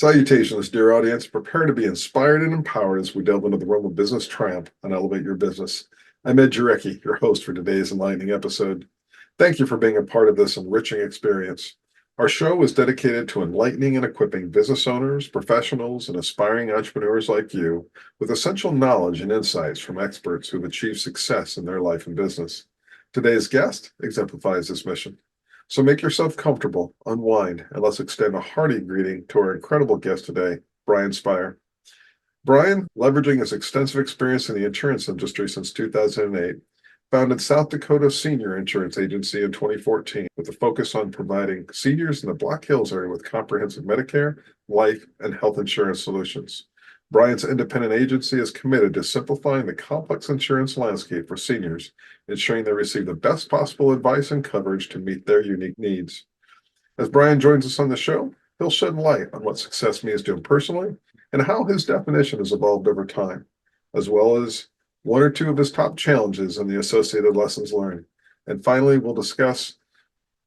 Salutations, dear audience. Prepare to be inspired and empowered as we delve into the realm of business triumph and elevate your business. I'm Ed Jarecki, your host for today's enlightening episode. Thank you for being a part of this enriching experience. Our show is dedicated to enlightening and equipping business owners, professionals, and aspiring entrepreneurs like you with essential knowledge and insights from experts who have achieved success in their life and business. Today's guest exemplifies this mission. So make yourself comfortable, unwind, and let's extend a hearty greeting to our incredible guest today, Brian Spire. Brian, leveraging his extensive experience in the insurance industry since 2008, founded South Dakota Senior Insurance Agency in 2014 with a focus on providing seniors in the Black Hills area with comprehensive Medicare, life, and health insurance solutions. Brian's independent agency is committed to simplifying the complex insurance landscape for seniors, ensuring they receive the best possible advice and coverage to meet their unique needs. As Brian joins us on the show, he'll shed light on what success means to him personally and how his definition has evolved over time, as well as one or two of his top challenges and the associated lessons learned. And finally, we'll discuss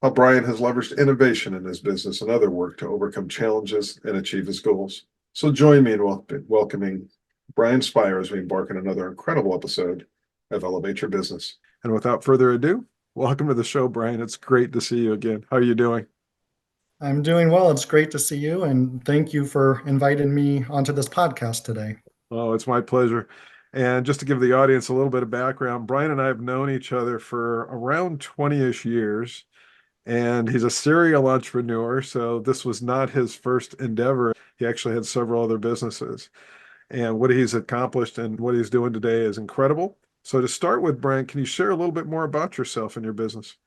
how Brian has leveraged innovation in his business and other work to overcome challenges and achieve his goals. So join me in welcoming Brian Spire as we embark on another incredible episode of Elevate Your Business. And without further ado, welcome to the show, Brian. It's great to see you again. How are you doing? I'm doing well. It's great to see you, and thank you for inviting me onto this podcast today. Oh, it's my pleasure. And just to give the audience a little bit of background, Brian and I have known each other for around 20-ish years, and he's a serial entrepreneur, so this was not his first endeavor. He actually had several other businesses. And what he's accomplished and what he's doing today is incredible. So to start with, Brian, can you share a little bit more about yourself and your business?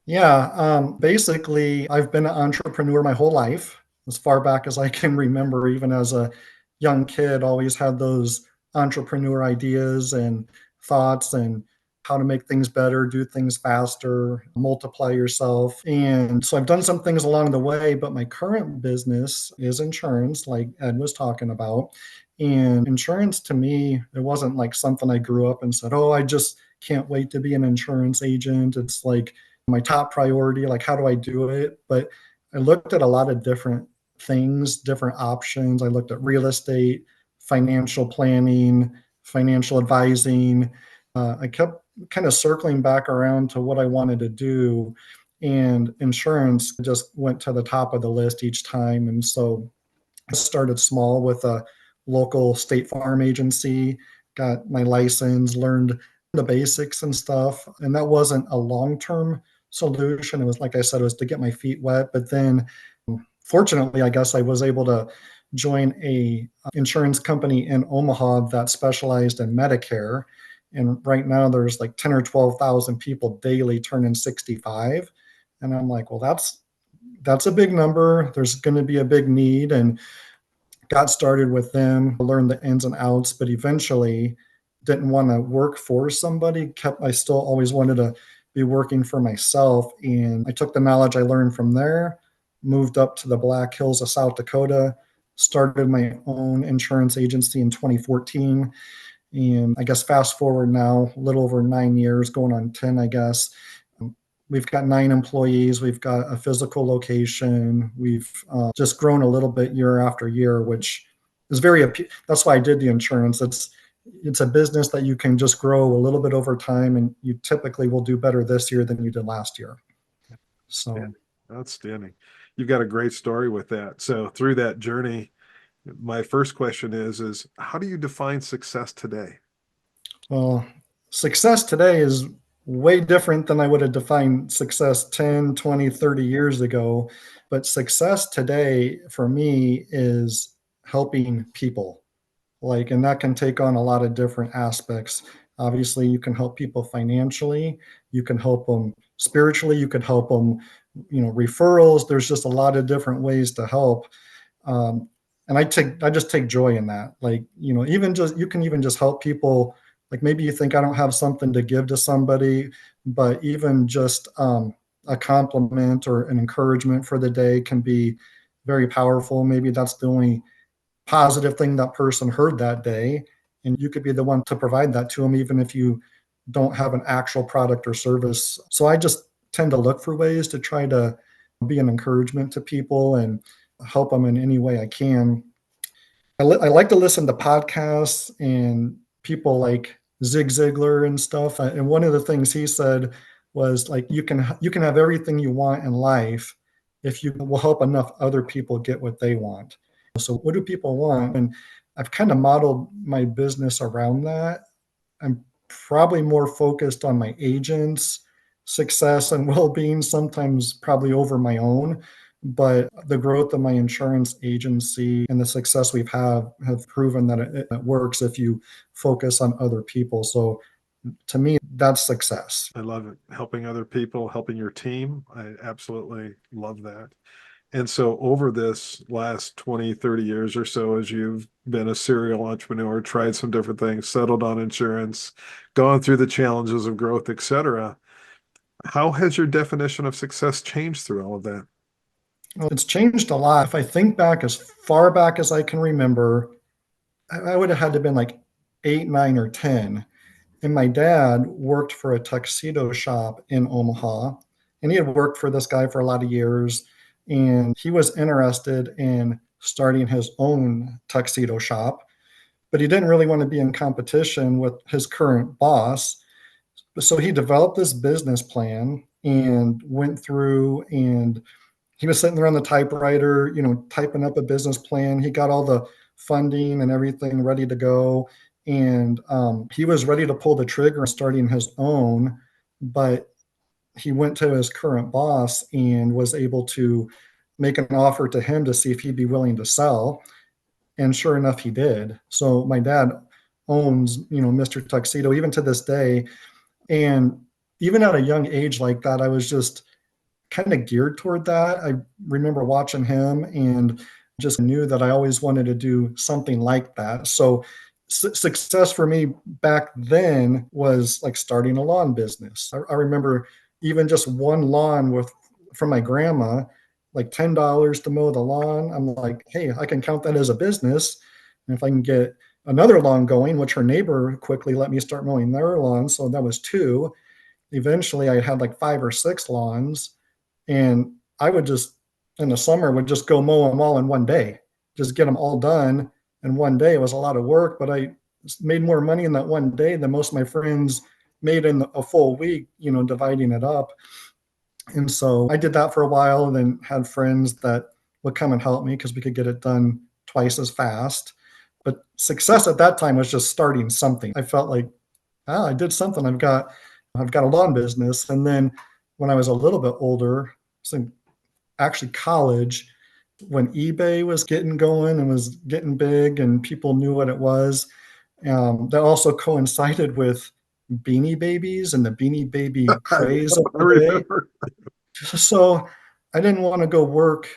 Yeah, basically, I've been an entrepreneur my whole life, as far back as I can remember. Even as a young kid, always had those entrepreneur ideas and thoughts and how to make things better, do things faster, multiply yourself. And so I've done some things along the way, but my current business is insurance, like Ed was talking about. And insurance to me, it wasn't like something I grew up and said, oh, I just can't wait to be an insurance agent. It's like my top priority, like how do I do it? But I looked at a lot of different things, different options. I looked at real estate, financial planning, financial advising. I kept kind of circling back around to what I wanted to do, and insurance just went to the top of the list each time. And so I started small with a local state farm agency, got my license, learned the basics and stuff. And that wasn't a long-term solution. It was, like I said, it was to get my feet wet. But then fortunately, I guess I was able to join a insurance company in Omaha that specialized in Medicare. And right now there's like 10 or 12,000 people daily turning 65. And I'm like, well, that's a big number. There's going to be a big need. And got started with them, learned the ins and outs, but eventually didn't want to work for somebody. I still always wanted to be working for myself. And I took the knowledge I learned from there, moved up to the Black Hills of South Dakota, started my own insurance agency in 2014. And I guess fast forward now, a little over 9 years, going on 10, I guess. We've got 9 employees. We've got a physical location. We've just grown a little bit year after year, which is that's why I did the insurance. It's a business that you can just grow a little bit over time, and you typically will do better this year than you did last year. So outstanding. You've got a great story with that. So through that journey, my first question is how do you define success today? Well, success today is way different than I would have defined success 10, 20, 30 years ago. But success today for me is helping people. And that can take on a lot of different aspects. Obviously, you can help people financially, you can help them spiritually, you can help them, referrals. There's just a lot of different ways to help. And I just take joy in that. You can even just help people. Like maybe you think I don't have something to give to somebody, but even just a compliment or an encouragement for the day can be very powerful. Maybe that's the only positive thing that person heard that day, and you could be the one to provide that to them, even if you don't have an actual product or service. So I just tend to look for ways to try to be an encouragement to people. And help them in any way I can. I like to listen to podcasts and people like Zig Ziglar and stuff. And one of the things he said was like, you can have everything you want in life if you will help enough other people get what they want. So what do people want? And I've kind of modeled my business around that. I'm probably more focused on my agents' success and well-being, sometimes probably over my own. But the growth of my insurance agency and the success we've had have proven that it works if you focus on other people. So to me, that's success. I love it. Helping other people, helping your team. I absolutely love that. And so over this last 20, 30 years or so, as you've been a serial entrepreneur, tried some different things, settled on insurance, gone through the challenges of growth, et cetera, how has your definition of success changed through all of that? Well, it's changed a lot. If I think back as far back as I can remember, I would have had to have been like 8, 9, or 10. And my dad worked for a tuxedo shop in Omaha. And he had worked for this guy for a lot of years. And he was interested in starting his own tuxedo shop, but he didn't really want to be in competition with his current boss. So he developed this business plan and went through, and he was sitting there on the typewriter, typing up a business plan. He got all the funding and everything ready to go. And he was ready to pull the trigger on starting his own, but he went to his current boss and was able to make an offer to him to see if he'd be willing to sell. And sure enough, he did. So my dad owns, Mr. Tuxedo even to this day. And even at a young age like that, I was just kind of geared toward that. I remember watching him and just knew that I always wanted to do something like that. So success for me back then was like starting a lawn business. I remember even just one lawn from my grandma, like $10 to mow the lawn. I'm like, hey, I can count that as a business. And if I can get another lawn going, which her neighbor quickly let me start mowing their lawn. So that was 2. Eventually I had like 5 or 6 lawns, and I would just in the summer would just go mow them all in one day, just get them all done in one day. It was a lot of work, but I made more money in that one day than most of my friends made in a full week, dividing it up. And so I did that for a while, and then had friends that would come and help me because we could get it done twice as fast. But success at that time was just starting something. I felt like, I did something. I've got a lawn business. And then when I was a little bit older, so actually college, when eBay was getting going and was getting big and people knew what it was, that also coincided with Beanie Babies and the Beanie Baby craze of I the day. remember. So I didn't want to go work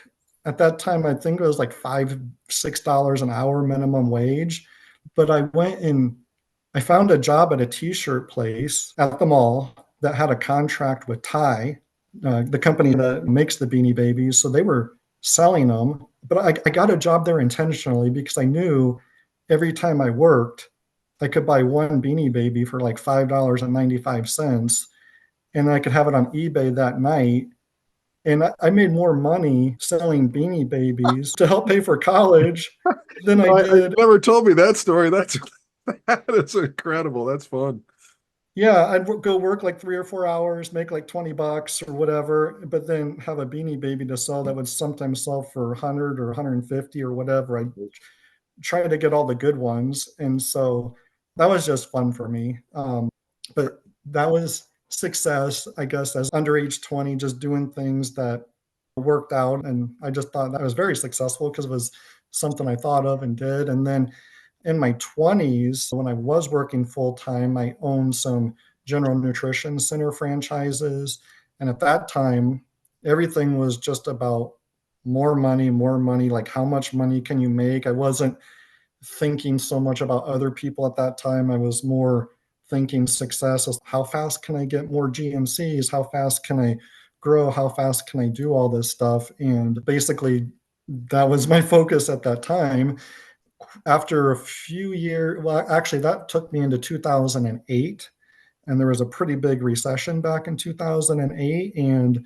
at that time. I think it was like $5, $6 an hour minimum wage. But I went and I found a job at a t-shirt place at the mall that had a contract with Ty, the company that makes the Beanie Babies. So they were selling them. But I got a job there intentionally because I knew every time I worked, I could buy one Beanie Baby for like $5.95, and I could have it on eBay that night. And I made more money selling Beanie Babies to help pay for college than I I did. never told me that story. That is incredible. That's fun. Yeah, I'd go work like 3 or 4 hours, make like $20 or whatever, but then have a Beanie Baby to sell that would sometimes sell for 100 or 150 or whatever. I try to get all the good ones. And so that was just fun for me. But that was success, I guess, as under age 20, just doing things that worked out. And I just thought that was very successful because it was something I thought of and did. And then in my 20s, when I was working full time, I owned some general nutrition center franchises. And at that time, everything was just about more money, like how much money can you make? I wasn't thinking so much about other people at that time. I was more thinking success as how fast can I get more GMCs? How fast can I grow? How fast can I do all this stuff? And basically, that was my focus at that time. After a few years, well, actually, that took me into 2008. And there was a pretty big recession back in 2008. And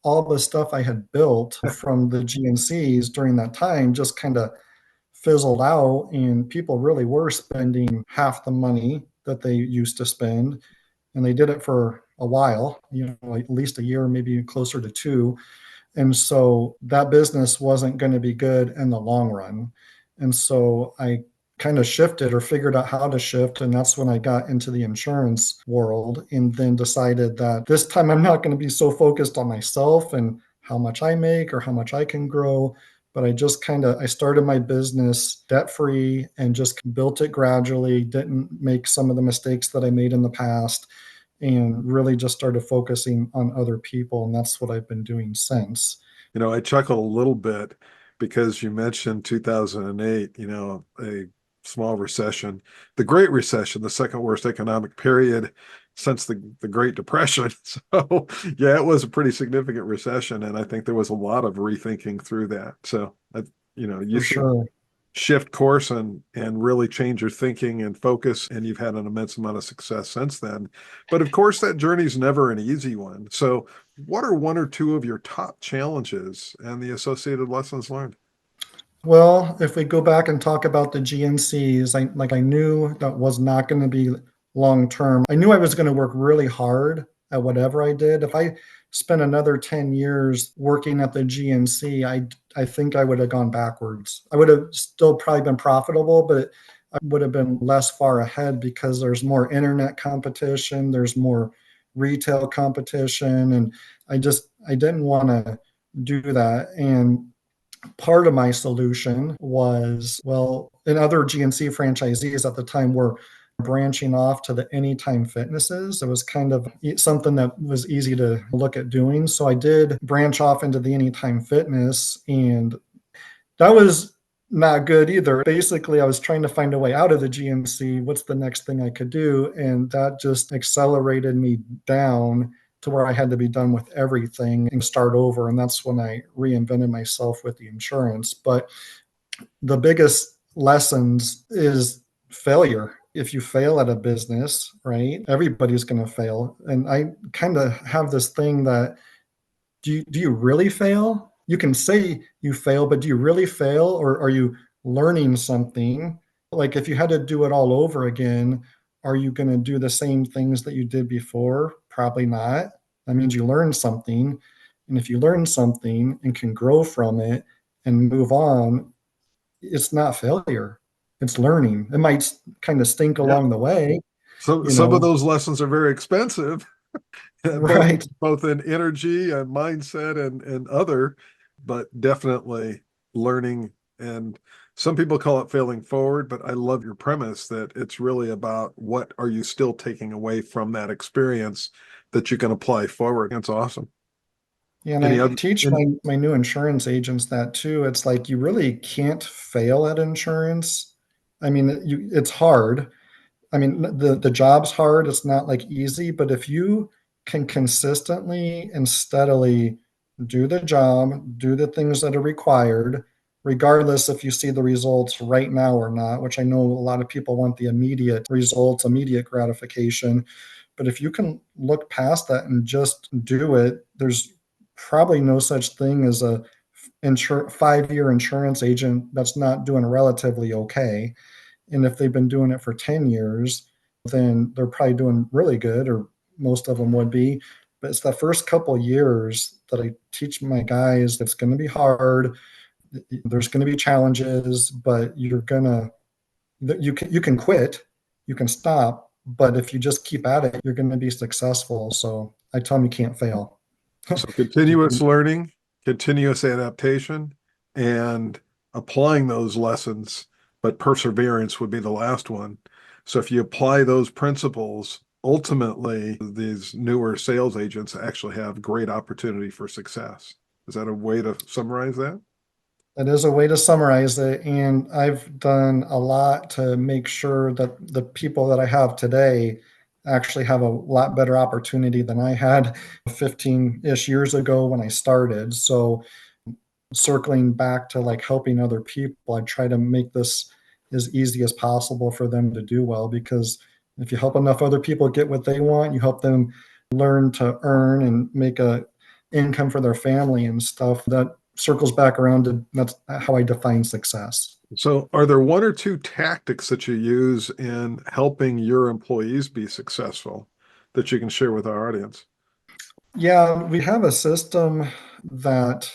all the stuff I had built from the GNCs during that time just kind of fizzled out, and people really were spending half the money that they used to spend. And they did it for a while, at least a year, maybe closer to two. And so that business wasn't going to be good in the long run. And so I kind of shifted or figured out how to shift. And that's when I got into the insurance world, and then decided that this time I'm not going to be so focused on myself and how much I make or how much I can grow. But I started my business debt free and just built it gradually, didn't make some of the mistakes that I made in the past, and really just started focusing on other people. And that's what I've been doing since. I chuckle a little bit because you mentioned 2008, a small recession, the Great Recession, the second worst economic period since the Great Depression. So, yeah, it was a pretty significant recession. And I think there was a lot of rethinking through that. So, you For seem sure. shift course and really change your thinking and focus, and you've had an immense amount of success since then. But of course that journey's never an easy one. So what are one or two of your top challenges and the associated lessons learned? Well, if we go back and talk about the GNCs, I knew that was not going to be long term. I knew I was going to work really hard at whatever I did. If I spent another 10 years working at the GNC, I think I would have gone backwards. I would have still probably been profitable, but I would have been less far ahead because there's more internet competition, there's more retail competition, and I didn't want to do that. And part of my solution was, well, and other GNC franchisees at the time were branching off to the Anytime Fitnesses. It was kind of something that was easy to look at doing. So I did branch off into the Anytime Fitness, and that was not good either. Basically, I was trying to find a way out of the GNC. What's the next thing I could do? And that just accelerated me down to where I had to be done with everything and start over. And that's when I reinvented myself with the insurance. But the biggest lessons is failure. If you fail at a business, right, everybody's going to fail. And I kind of have this thing that, do you really fail? You can say you fail, but do you really fail, or are you learning something? Like if you had to do it all over again, are you going to do the same things that you did before? Probably not. That means you learned something. And if you learn something and can grow from it and move on, it's not failure. It's learning. It might kind of stink Yeah. along the way, So you some of know, those lessons are very expensive, both right? both in energy and mindset and other, but definitely learning. And some people call it failing forward, but I love your premise that it's really about what are you still taking away from that experience that you can apply forward. That's awesome. And Any I other? teach Any, my new insurance agents that too. It's like you really can't fail at insurance. I mean, it's hard. I mean, the job's hard. It's not like easy, but if you can consistently and steadily do the job, do the things that are required, regardless if you see the results right now or not, which I know a lot of people want the immediate results, immediate gratification. But if you can look past that and just do it, there's probably no such thing as a 5-year insurance agent that's not doing relatively okay. And if they've been doing it for 10 years, then they're probably doing really good, or most of them would be. But it's the first couple of years that I teach my guys it's going to be hard. There's going to be challenges, but you can quit, you can stop, but if you just keep at it, you're going to be successful. So I tell them you can't fail. so continuous learning, continuous adaptation, and applying those lessons, but perseverance would be the last one. So if you apply those principles, ultimately these newer sales agents actually have great opportunity for success. Is that a way to summarize that? That is a way to summarize it. And I've done a lot to make sure that the people that I have today actually have a lot better opportunity than I had 15-ish years ago when I started. So circling back to like helping other people, I try to make this as easy as possible for them to do well, because if you help enough other people get what they want, you help them learn to earn and make a income for their family and stuff. That circles back around to that's how I define success. So, are there one or two tactics that you use in helping your employees be successful that you can share with our audience? Yeah, we have a system that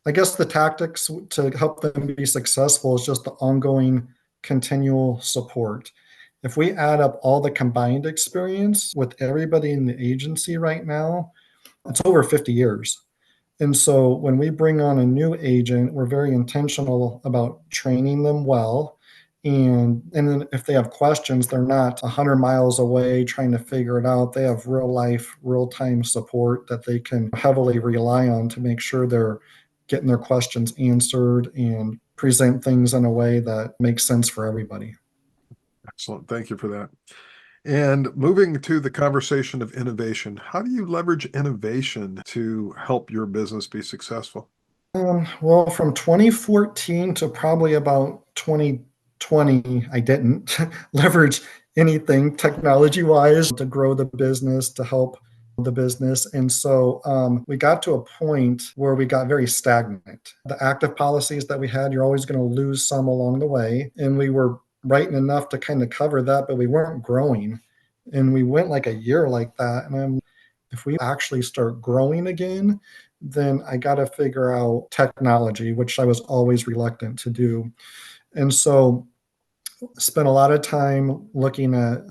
I guess the tactics to help them be successful is just the ongoing continual support. If we add up all the combined experience with everybody in the agency right now, it's over 50 years. And so when we bring on a new agent, we're very intentional about training them well. And then if they have questions, they're not 100 miles away trying to figure it out. They have real life, real time support that they can heavily rely on to make sure they're getting their questions answered and present things in a way that makes sense for everybody. Excellent. Thank you for that. And moving to the conversation of innovation, how do you leverage innovation to help your business be successful? Well, from 2014 to probably about 2020, I didn't leverage anything technology wise to grow the business, to help the business. And so we got to a point where we got very stagnant. The active policies that we had, you're always going to lose some along the way. And we were writing enough to kind of cover that, but we weren't growing. And we went like a year like that. And if we actually start growing again, then I got to figure out technology, which I was always reluctant to do. And so spent a lot of time looking at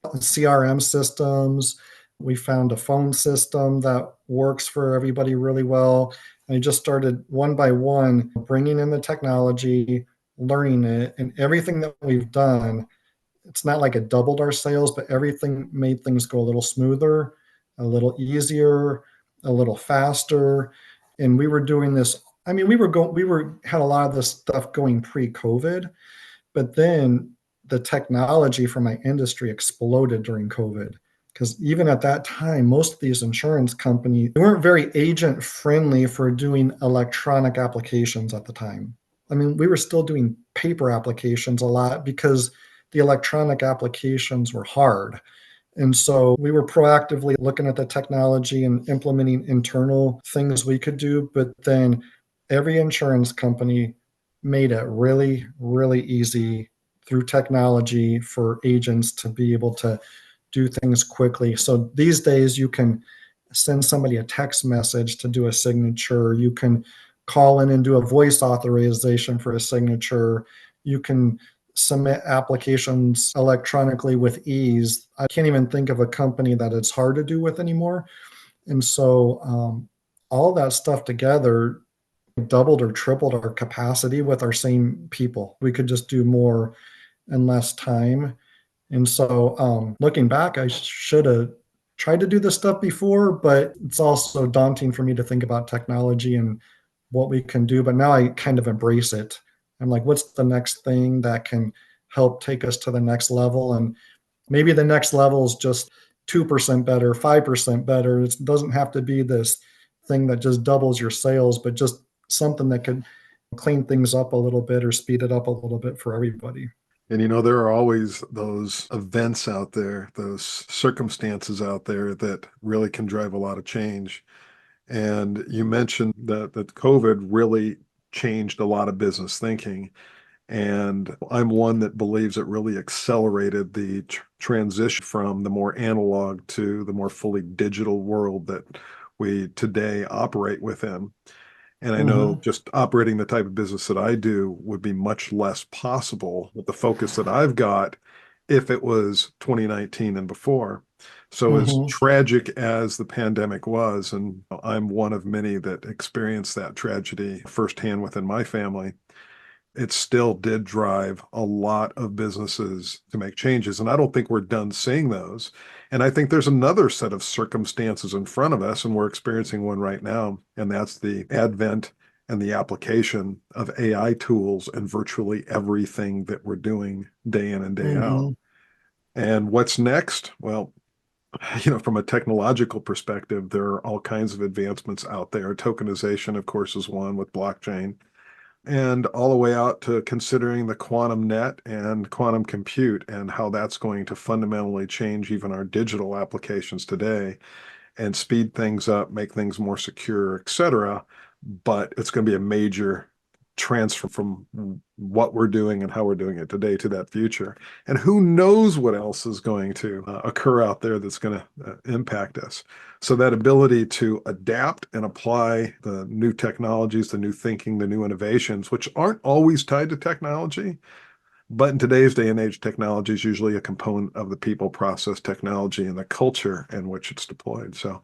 CRM systems. We found a phone system that works for everybody really well. And I just started one by one bringing in the technology, learning it, and everything that we've done. It's not like it doubled our sales, but everything made things go a little smoother, a little easier, a little faster. And we were doing this. I mean, had a lot of this stuff going pre-COVID, but then the technology for my industry exploded during COVID. Because even at that time, most of these insurance companies they weren't very agent friendly for doing electronic applications at the time. I mean, we were still doing paper applications a lot because the electronic applications were hard. And so we were proactively looking at the technology and implementing internal things we could do. But then every insurance company made it really, really easy through technology for agents to be able to do things quickly. So these days, you can send somebody a text message to do a signature. You can call in and do a voice authorization for a signature. You can submit applications electronically with ease. I can't even think of a company that it's hard to do with anymore. And so all that stuff together doubled or tripled our capacity with our same people. We could just do more in less time. And so looking back, I should have tried to do this stuff before, but it's also daunting for me to think about technology and what we can do. But now I kind of embrace it. I'm like, what's the next thing that can help take us to the next level? And maybe the next level is just 2% better, 5% better. It doesn't have to be this thing that just doubles your sales, but just something that could clean things up a little bit or speed it up a little bit for everybody. And there are always those events out there, those circumstances out there that really can drive a lot of change. And you mentioned that COVID really changed a lot of business thinking. And I'm one that believes it really accelerated the transition from the more analog to the more fully digital world that we today operate within. And I know Mm-hmm. just operating the type of business that I do would be much less possible with the focus that I've got if it was 2019 and before. So, as Mm-hmm. tragic as the pandemic was, and I'm one of many that experienced that tragedy firsthand within my family, it still did drive a lot of businesses to make changes. And I don't think we're done seeing those. And I think there's another set of circumstances in front of us, and we're experiencing one right now, and that's the advent and the application of AI tools in virtually everything that we're doing day in and day out. Mm-hmm. And what's next? Well, from a technological perspective, there are all kinds of advancements out there. Tokenization, of course, is one with blockchain and all the way out to considering the quantum net and quantum compute and how that's going to fundamentally change even our digital applications today. and speed things up, make things more secure, etc. But it's going to be a major transfer from what we're doing and how we're doing it today to that future. And who knows what else is going to occur out there that's going to impact us. So that ability to adapt and apply the new technologies, the new thinking, the new innovations, which aren't always tied to technology, but in today's day and age, technology is usually a component of the people, process, technology, and the culture in which it's deployed. So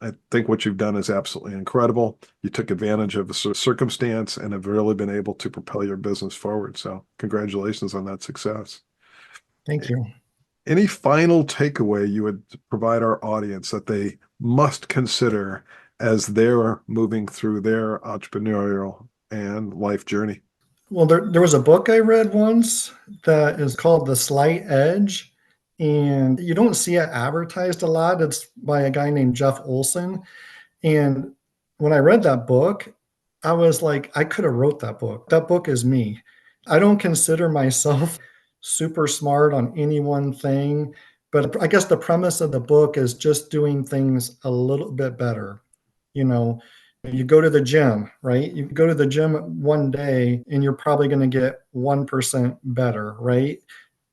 I think what you've done is absolutely incredible. You took advantage of a circumstance and have really been able to propel your business forward. So congratulations on that success. Thank you. Any final takeaway you would provide our audience that they must consider as they're moving through their entrepreneurial and life journey? Well, there was a book I read once that is called The Slight Edge, and you don't see it advertised a lot. It's by a guy named Jeff Olson. And when I read that book, I was like, I could have wrote that book. That book is me. I don't consider myself super smart on any one thing, but I guess the premise of the book is just doing things a little bit better. You know, you go to the gym, right? You go to the gym one day and you're probably going to get 1% better, right?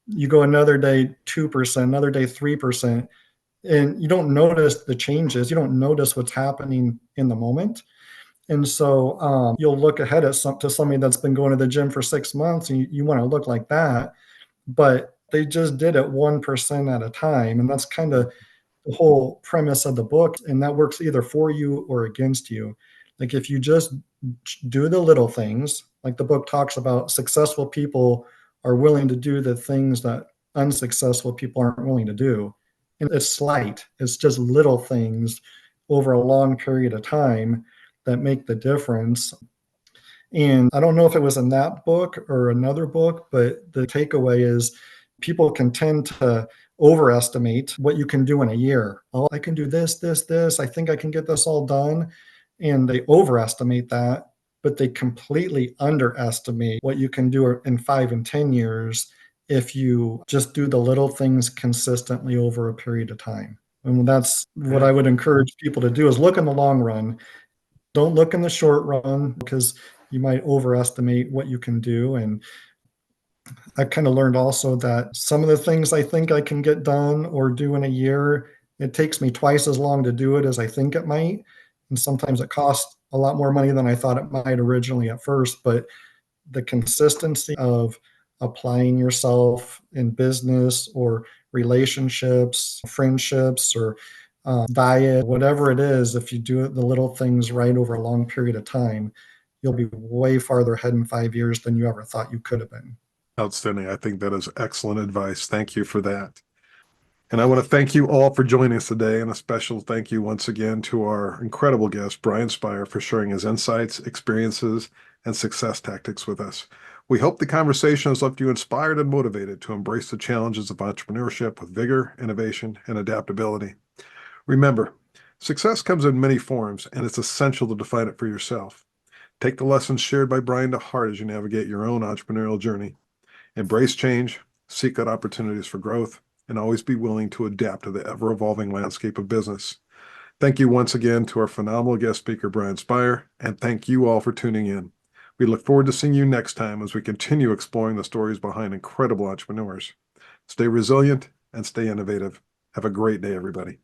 You go another day, 2%, another day, 3%, and you don't notice the changes. You don't notice what's happening in the moment. And so you'll look ahead at to somebody that's been going to the gym for 6 months and you want to look like that, but they just did it 1% at a time. And that's kind of the whole premise of the book. And that works either for you or against you. Like if you just do the little things, like the book talks about, successful people are willing to do the things that unsuccessful people aren't willing to do. And it's slight, it's just little things over a long period of time that make the difference. And I don't know if it was in that book or another book, but the takeaway is people can tend to overestimate what you can do in a year. Oh, I can do this, this, this. I think I can get this all done. And they overestimate that, but they completely underestimate what you can do in 5 and 10 years if you just do the little things consistently over a period of time. And that's what I would encourage people to do is look in the long run. Don't look in the short run because you might overestimate what you can do. And I kind of learned also that some of the things I think I can get done or do in a year, it takes me twice as long to do it as I think it might. And sometimes it costs a lot more money than I thought it might originally at first. But the consistency of applying yourself in business or relationships, friendships, or diet, whatever it is, if you do the little things right over a long period of time, you'll be way farther ahead in 5 years than you ever thought you could have been. Outstanding. I think that is excellent advice. Thank you for that. And I want to thank you all for joining us today. And a special thank you once again to our incredible guest, Brian Spire, for sharing his insights, experiences, and success tactics with us. We hope the conversation has left you inspired and motivated to embrace the challenges of entrepreneurship with vigor, innovation, and adaptability. Remember, success comes in many forms, and it's essential to define it for yourself. Take the lessons shared by Brian to heart as you navigate your own entrepreneurial journey. Embrace change, seek out opportunities for growth, and always be willing to adapt to the ever-evolving landscape of business. Thank you once again to our phenomenal guest speaker, Brian Spire, and thank you all for tuning in. We look forward to seeing you next time as we continue exploring the stories behind incredible entrepreneurs. Stay resilient and stay innovative. Have a great day, everybody.